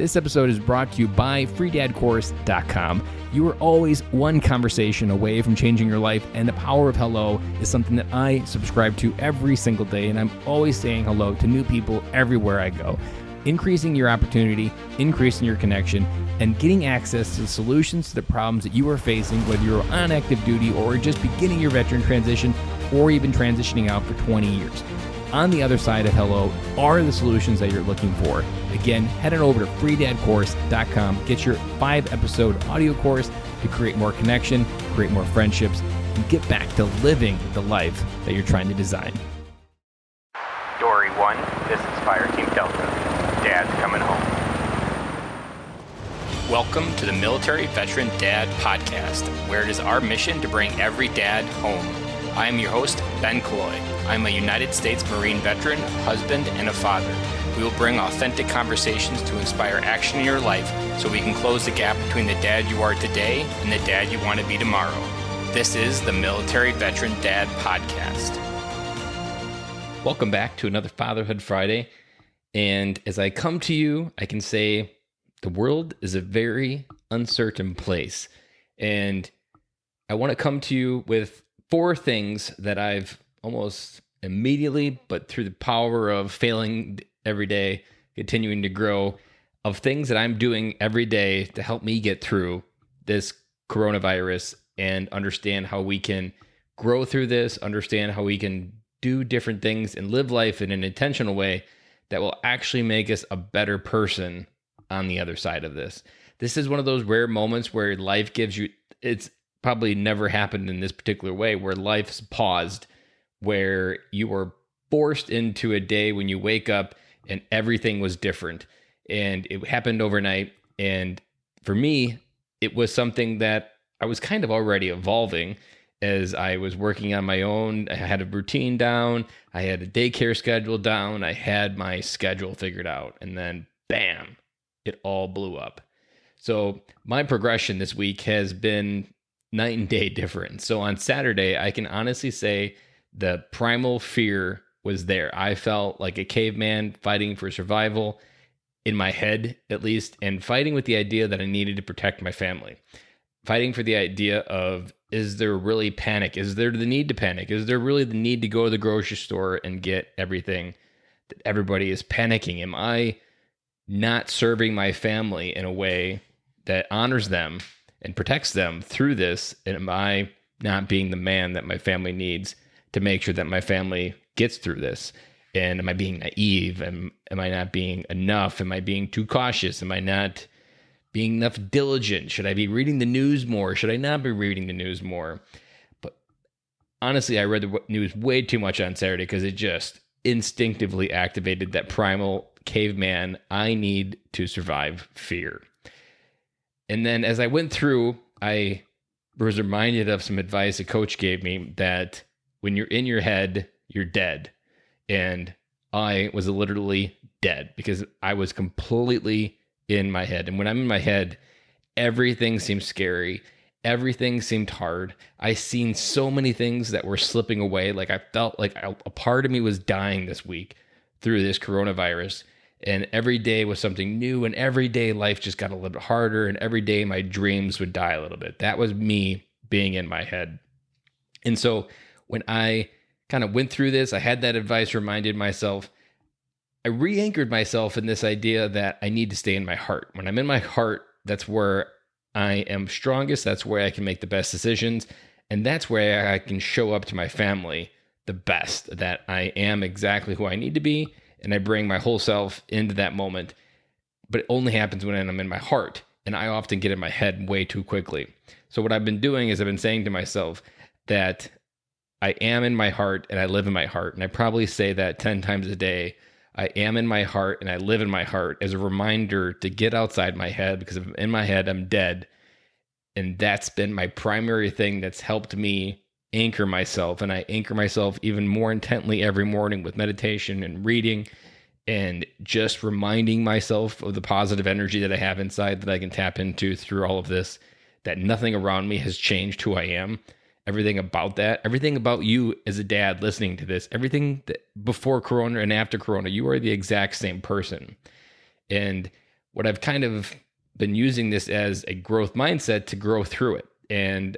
This episode is brought to you by freedadcourse.com. You are always one conversation away from changing your life, and the power of hello is something that I subscribe to every single day, and I'm always saying hello to new people everywhere I go. Increasing your opportunity, increasing your connection, and getting access to the solutions to the problems that you are facing, whether you're on active duty or just beginning your veteran transition or even transitioning out for 20 years. On the other side of hello are the solutions that you're looking for. Again, head on over to freedadcourse.com. Get your 5-episode audio course to create more connection, create more friendships, and get back to living the life that you're trying to design. Dory 1, this is Fire Team Delta. Dad's coming home. Welcome to the Military Veteran Dad Podcast, where it is our mission to bring every dad home. I am your host, Ben Cloy. I'm a United States Marine veteran, husband, and a father. We will bring authentic conversations to inspire action in your life so we can close the gap between the dad you are today and the dad you want to be tomorrow. This is the Military Veteran Dad Podcast. Welcome back to another Fatherhood Friday. And as I come to you, I can say the world is a very uncertain place. And I want to come to you with 4 things that I've almost immediately, but through the power of failing every day, continuing to grow, of things that I'm doing every day to help me get through this coronavirus and understand how we can grow through this, understand how we can do different things and live life in an intentional way that will actually make us a better person on the other side of this. This is one of those rare moments where life gives you, it's probably never happened in this particular way, where life's paused, where you were forced into a day when you wake up and everything was different. And it happened overnight. And for me, it was something that I was kind of already evolving as I was working on my own. I had a routine down. I had a daycare schedule down. I had my schedule figured out. And then bam, it all blew up. So my progression this week has been night and day different. So on Saturday, I can honestly say the primal fear was there. I felt like a caveman fighting for survival in my head, at least, and fighting with the idea that I needed to protect my family. Fighting for the idea of, is there really panic? Is there the need to panic? Is there really the need to go to the grocery store and get everything that everybody is panicking? Am I not serving my family in a way that honors them and protects them through this? And am I not being the man that my family needs to make sure that my family gets through this? And am I being naive? Am I not being enough? Am I being too cautious? Am I not being enough diligent? Should I be reading the news more? Should I not be reading the news more? But honestly, I read the news way too much on Saturday because it just instinctively activated that primal caveman, I need to survive fear. And then as I went through, I was reminded of some advice a coach gave me that when you're in your head, you're dead. And I was literally dead because I was completely in my head. And when I'm in my head, everything seems scary. Everything seemed hard. I seen so many things that were slipping away. Like I felt like a part of me was dying this week through this coronavirus. And every day was something new. And every day life just got a little bit harder. And every day my dreams would die a little bit. That was me being in my head. And so when I kind of went through this, I had that advice, reminded myself, I re-anchored myself in this idea that I need to stay in my heart. When I'm in my heart, that's where I am strongest. That's where I can make the best decisions. And that's where I can show up to my family the best, that I am exactly who I need to be. And I bring my whole self into that moment. But it only happens when I'm in my heart. And I often get in my head way too quickly. So what I've been doing is I've been saying to myself that I am in my heart and I live in my heart. And I probably say that 10 times a day. I am in my heart and I live in my heart as a reminder to get outside my head, because if I'm in my head, I'm dead. And that's been my primary thing that's helped me anchor myself. And I anchor myself even more intently every morning with meditation and reading and just reminding myself of the positive energy that I have inside that I can tap into through all of this, that nothing around me has changed who I am. Everything about that, everything about you as a dad listening to this, everything that before Corona and after Corona, you are the exact same person. And what I've kind of been using this as a growth mindset to grow through it and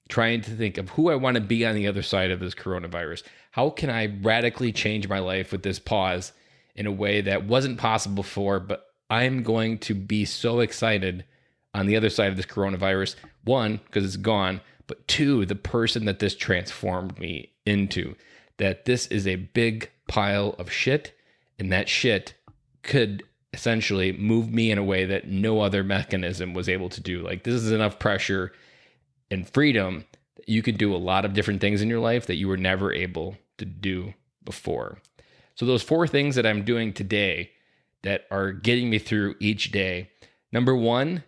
trying to think of who I want to be on the other side of this coronavirus. How can I radically change my life with this pause in a way that wasn't possible before, but I'm going to be so excited on the other side of this coronavirus. One, because it's gone, but two, the person that this transformed me into, that this is a big pile of shit, and that shit could essentially move me in a way that no other mechanism was able to do. Like, this is enough pressure and freedom that you could do a lot of different things in your life that you were never able to do before. So those 4 things that I'm doing today that are getting me through each day. Number 1,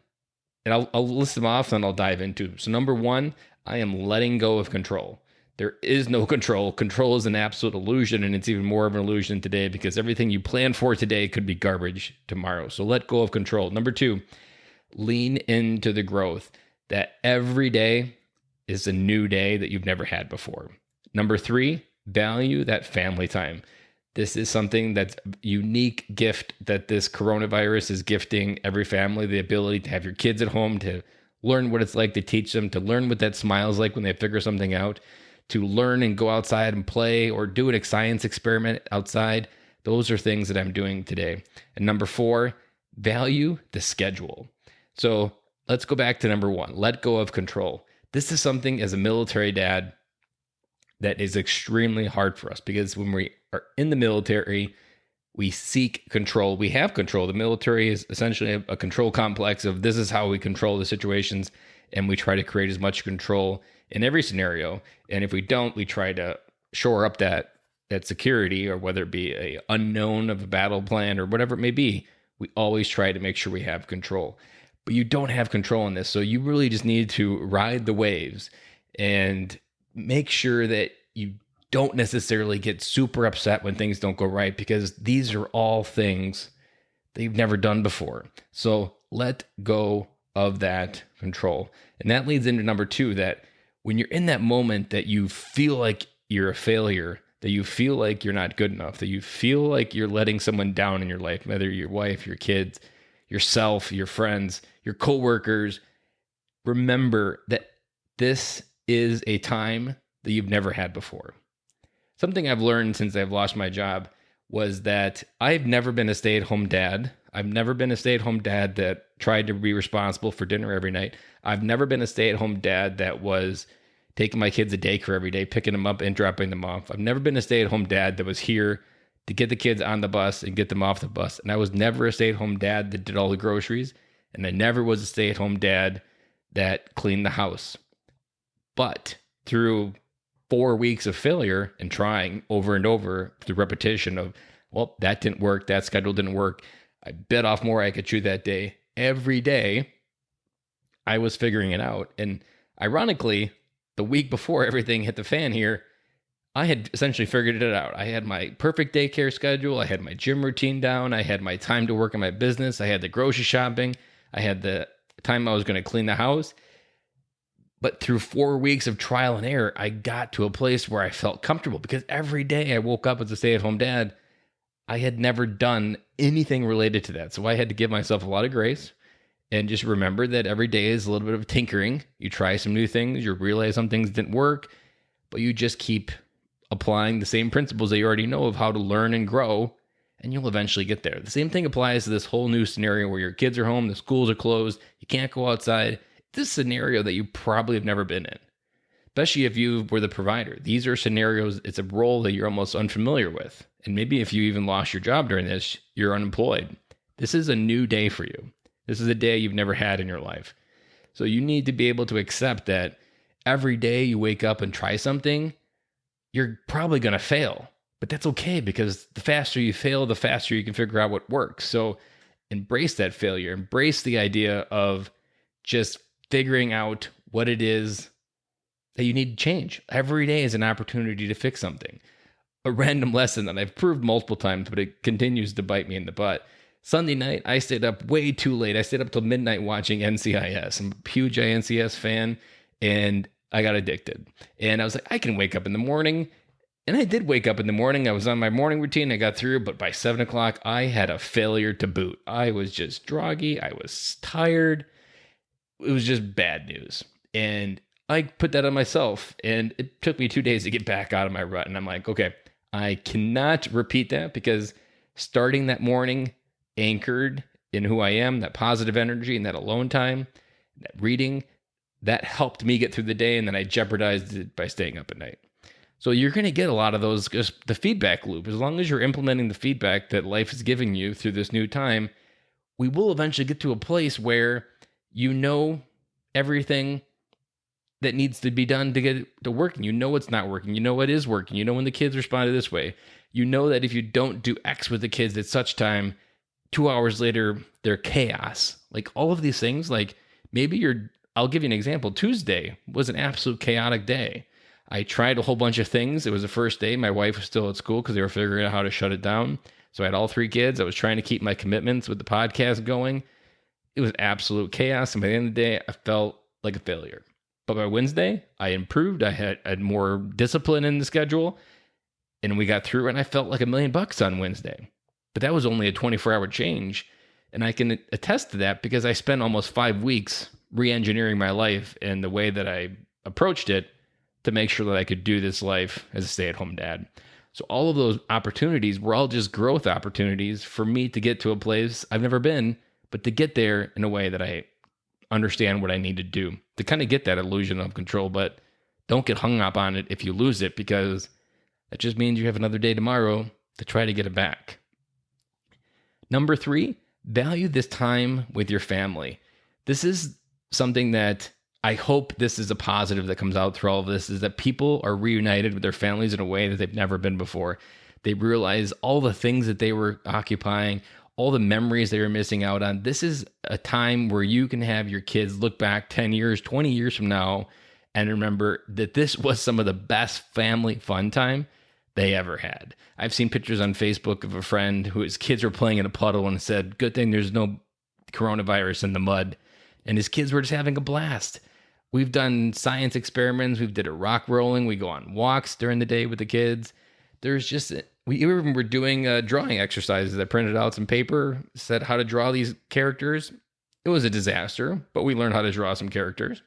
and I'll list them off and I'll dive into them. So number 1, I am letting go of control. There is no control. Control is an absolute illusion, and it's even more of an illusion today because everything you plan for today could be garbage tomorrow. So let go of control. Number 2, lean into the growth. That every day is a new day that you've never had before. Number 3, value that family time. This is something that's a unique gift that this coronavirus is gifting every family, the ability to have your kids at home, to learn what it's like to teach them, to learn what that smile's like when they figure something out, to learn and go outside and play or do a science experiment outside. Those are things that I'm doing today. And number 4, value the schedule. So let's go back to number 1, let go of control. This is something as a military dad that is extremely hard for us because when we are in the military, we seek control. We have control. The military is essentially a control complex of this is how we control the situations, and we try to create as much control in every scenario. And if we don't, we try to shore up that security, or whether it be a unknown of a battle plan or whatever it may be. We always try to make sure we have control. But you don't have control in this, so you really just need to ride the waves and make sure that you don't necessarily get super upset when things don't go right, because these are all things that you've never done before. So let go of that control. And that leads into number 2, that when you're in that moment that you feel like you're a failure, that you feel like you're not good enough, that you feel like you're letting someone down in your life, whether your wife, your kids, yourself, your friends, your coworkers, remember that this is a time that you've never had before. Something I've learned since I've lost my job was that I've never been a stay-at-home dad. I've never been a stay-at-home dad that tried to be responsible for dinner every night. I've never been a stay-at-home dad that was taking my kids to daycare every day, picking them up and dropping them off. I've never been a stay-at-home dad that was here to get the kids on the bus and get them off the bus. And I was never a stay-at-home dad that did all the groceries. And I never was a stay-at-home dad that cleaned the house. But through 4 weeks of failure and trying over and over, the repetition of, well, that didn't work, that schedule didn't work, I bit off more I could chew that day. Every day, I was figuring it out. And ironically, the week before everything hit the fan here, I had essentially figured it out. I had my perfect daycare schedule. I had my gym routine down. I had my time to work on my business. I had the grocery shopping. I had the time I was going to clean the house. But through 4 weeks of trial and error, I got to a place where I felt comfortable, because every day I woke up as a stay-at-home dad, I had never done anything related to that. So I had to give myself a lot of grace and just remember that every day is a little bit of tinkering. You try some new things, you realize some things didn't work, but you just keep applying the same principles that you already know of how to learn and grow, and you'll eventually get there. The same thing applies to this whole new scenario where your kids are home, the schools are closed, you can't go outside. This scenario that you probably have never been in, especially if you were the provider. These are scenarios, it's a role that you're almost unfamiliar with. And maybe if you even lost your job during this, you're unemployed. This is a new day for you. This is a day you've never had in your life. So you need to be able to accept that every day you wake up and try something, you're probably going to fail. But that's okay, because the faster you fail, the faster you can figure out what works. So embrace that failure. Embrace the idea of just figuring out what it is that you need to change. Every day is an opportunity to fix something. A random lesson that I've proved multiple times, but it continues to bite me in the butt. Sunday night, I stayed up way too late. I stayed up till midnight watching NCIS. I'm a huge NCIS fan, and I got addicted. And I was like, I can wake up in the morning And I did wake up in the morning. I was on my morning routine. I got through, but by 7 o'clock, I had a failure to boot. I was just groggy. I was tired. It was just bad news. And I put that on myself. And it took me 2 days to get back out of my rut. And I'm like, okay, I cannot repeat that, because starting that morning anchored in who I am, that positive energy and that alone time, that reading, that helped me get through the day. And then I jeopardized it by staying up at night. So you're going to get a lot of those, just the feedback loop. As long as you're implementing the feedback that life is giving you through this new time, we will eventually get to a place where you know everything that needs to be done to get it to working. You know what's not working. You know what is working. You know when the kids responded this way. You know that if you don't do X with the kids at such time, 2 hours later, they're chaos. Like all of these things, like maybe I'll give you an example. Tuesday was an absolute chaotic day. I tried a whole bunch of things. It was the first day. My wife was still at school because they were figuring out how to shut it down. So I had all 3 kids. I was trying to keep my commitments with the podcast going. It was absolute chaos. And by the end of the day, I felt like a failure. But by Wednesday, I improved. I had more discipline in the schedule. And we got through, and I felt like $1 million on Wednesday. But that was only a 24-hour change. And I can attest to that because I spent almost 5 weeks re-engineering my life and the way that I approached it to make sure that I could do this life as a stay-at-home dad. So all of those opportunities were all just growth opportunities for me to get to a place I've never been, but to get there in a way that I understand what I need to do to kind of get that illusion of control. But don't get hung up on it if you lose it, because that just means you have another day tomorrow to try to get it back. Number 3, value this time with your family. This is something that I hope this is a positive that comes out through all of this, is that people are reunited with their families in a way that they've never been before. They realize all the things that they were occupying, all the memories they were missing out on. This is a time where you can have your kids look back 10 years, 20 years from now and remember that this was some of the best family fun time they ever had. I've seen pictures on Facebook of a friend whose kids were playing in a puddle and said, good thing there's no coronavirus in the mud. And his kids were just having a blast. We've done science experiments. We've did a rock rolling. We go on walks during the day with the kids. There's just, we even were doing drawing exercises. I printed out some paper, said how to draw these characters. It was a disaster, but we learned how to draw some characters.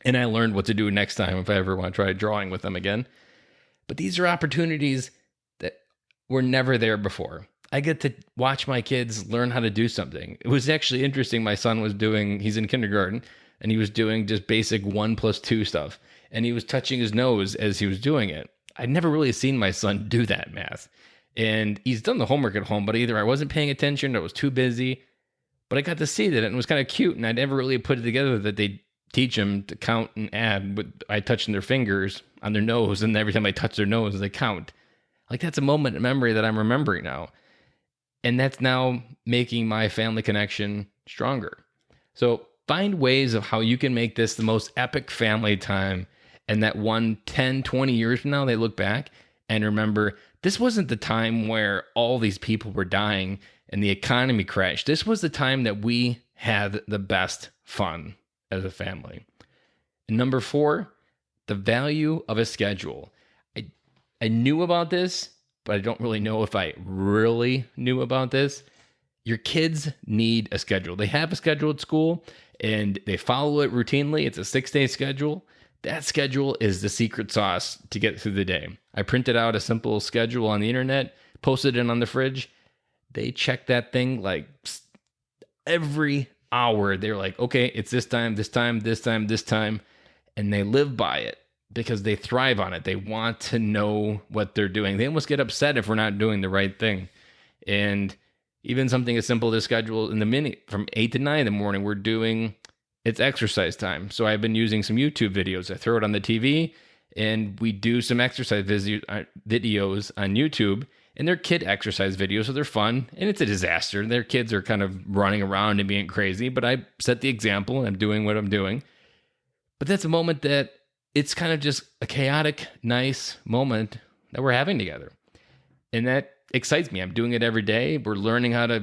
And I learned what to do next time if I ever want to try drawing with them again. But these are opportunities that were never there before. I get to watch my kids learn how to do something. It was actually interesting. My son was he's in kindergarten, and he was doing just basic 1 + 2 stuff. And he was touching his nose as he was doing it. I'd never really seen my son do that math. And he's done the homework at home, but either I wasn't paying attention or I was too busy. But I got to see that, and it was kind of cute. And I never really put it together that they teach them to count and add by touching their fingers on their nose. And every time I touch their nose, they count. Like, that's a moment in memory that I'm remembering now. And that's now making my family connection stronger. So find ways of how you can make this the most epic family time. And that 10, 20 years from now, they look back and remember, this wasn't the time where all these people were dying and the economy crashed. This was the time that we had the best fun as a family. And number 4, the value of a schedule. I knew about this, but I don't really know if I really knew about this. Your kids need a schedule. They have a schedule at school and they follow it routinely. It's a 6-day schedule. That schedule is the secret sauce to get through the day. I printed out a simple schedule on the internet, posted it on the fridge. They check that thing like every hour. They're like, okay, it's this time, this time, this time, this time. And they live by it because they thrive on it. They want to know what they're doing. They almost get upset if we're not doing the right thing. And even something as simple as schedule in the minute from 8 to 9 in the morning, it's exercise time. So I've been using some YouTube videos. I throw it on the TV and we do some exercise videos on YouTube, and they're kid exercise videos. So they're fun and it's a disaster. Their kids are kind of running around and being crazy, but I set the example and I'm doing what I'm doing. But that's a moment that it's kind of just a chaotic, nice moment that we're having together. And that excites me. I'm doing it every day. We're learning how to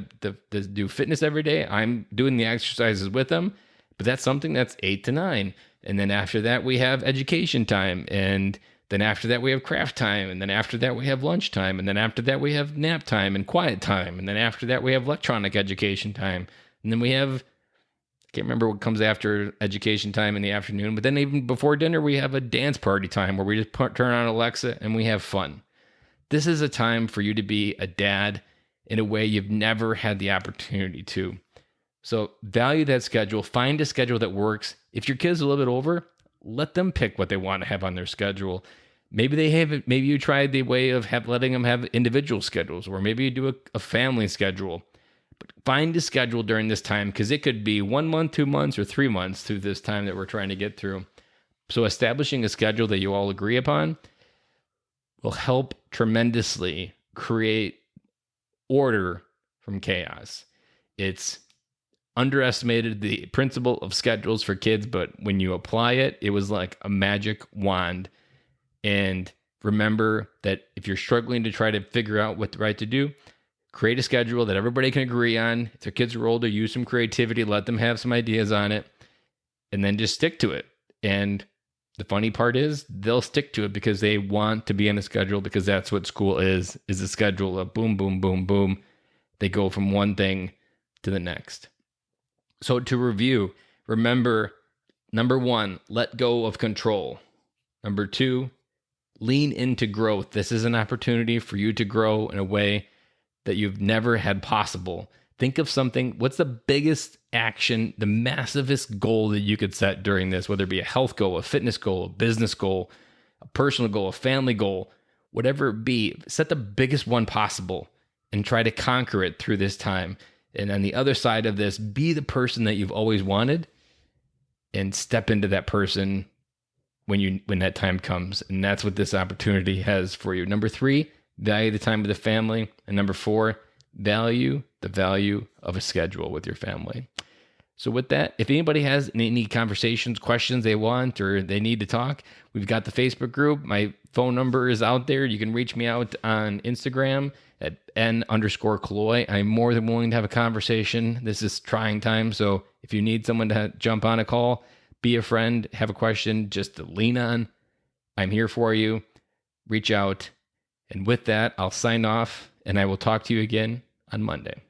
do fitness every day. I'm doing the exercises with them. But that's something that's 8 to 9. And then after that, we have education time. And Then after that, we have craft time. And then after that, we have lunch time. And then after that, we have nap time and quiet time. And then after that, we have electronic education time. And then we have, I can't remember what comes after education time in the afternoon. But then even before dinner, we have a dance party time where we just turn on Alexa and we have fun. This is a time for you to be a dad in a way you've never had the opportunity to. So value that schedule. Find a schedule that works. If your kid's a little bit over, let them pick what they want to have on their schedule. Maybe they have it. Maybe you tried the way of letting them have individual schedules, or maybe you do a family schedule. But find a schedule during this time, because it could be 1 month, 2 months, or 3 months through this time that we're trying to get through. So establishing a schedule that you all agree upon will help tremendously create order from chaos. It's underestimated the principle of schedules for kids, but when you apply it, it was like a magic wand. And remember that if you're struggling to try to figure out what right to do, create a schedule that everybody can agree on. If their kids are older, use some creativity, let them have some ideas on it, and then just stick to it. And the funny part is they'll stick to it because they want to be on a schedule, because that's what school is a schedule of boom, boom, boom, boom. They go from one thing to the next. So to review, remember, number 1, let go of control. Number 2, lean into growth. This is an opportunity for you to grow in a way that you've never had possible. Think of something. What's the biggest action, the massivest goal that you could set during this, whether it be a health goal, a fitness goal, a business goal, a personal goal, a family goal, whatever it be, set the biggest one possible and try to conquer it through this time. And on the other side of this, be the person that you've always wanted and step into that person when that time comes. And that's what this opportunity has for you. Number 3, value the time with the family. And number 4, value the value of a schedule with your family. So with that, if anybody has any conversations, questions they want, or they need to talk, we've got the Facebook group. My phone number is out there. You can reach me out on Instagram at n_Kaloy. I'm more than willing to have a conversation. This is trying time. So if you need someone to jump on a call, be a friend, have a question just to lean on, I'm here for you. Reach out. And with that, I'll sign off, and I will talk to you again on Monday.